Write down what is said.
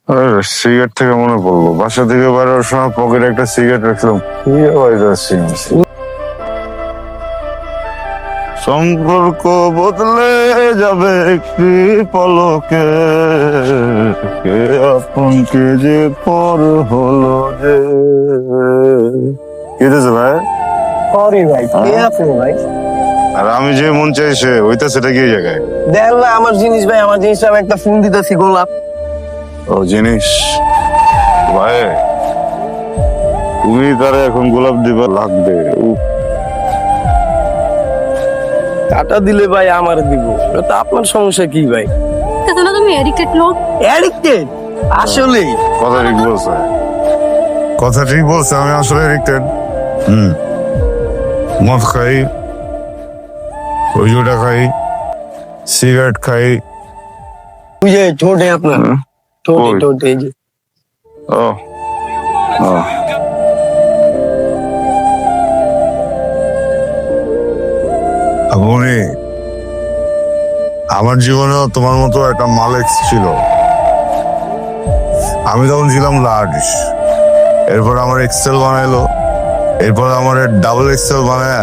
Cigarette থেকে মনে পড়লো, বাসা থেকে বেরোর সময় পকেটে একটা সিগারেট রাখলাম। সম্পর্ক বদলে যাবে একটি পলকে, কে আপন কে যে পর হলো যে। কি হয়েছে ভাই? সরি ভাই, কে আপনি ভাই? আর আমি যে মন চাইছে ওইটা সেটা কি জায়গায়? দেন না আমার জিনিস ভাই, আমার জিনিসটা আমি একটা ফোন দিতেছি গোলাপ। ও জিনিস ভাই, তুমি তারা এখন গোলাপ দিবা লাগবে। টাটা দিলে ভাই আমার দিব, তো আপনার সমস্যা কি ভাই? দেখো না তুমি এডিক্টেড লোক। অ্যাডিক্টেড? আসলে কথা ঠিক বলছে, কথা ঠিক বলছে। আমি আসলে এডিক্টেড। মদ খাই, ওইটা খাই, সিগারেট খাই। ওই যে ঠোঁটে আপনার, ঠোঁটে কই? ঠোঁটে এই যে। ও ও আপনি, আমার জীবনেও তোমার মতো একটা মালেক্স ছিল। আমি তখন ছিলাম লার্জ, এরপর আমার এক্সেল বানাইলো, এরপর আমার ডাবল এক্সেল বানায়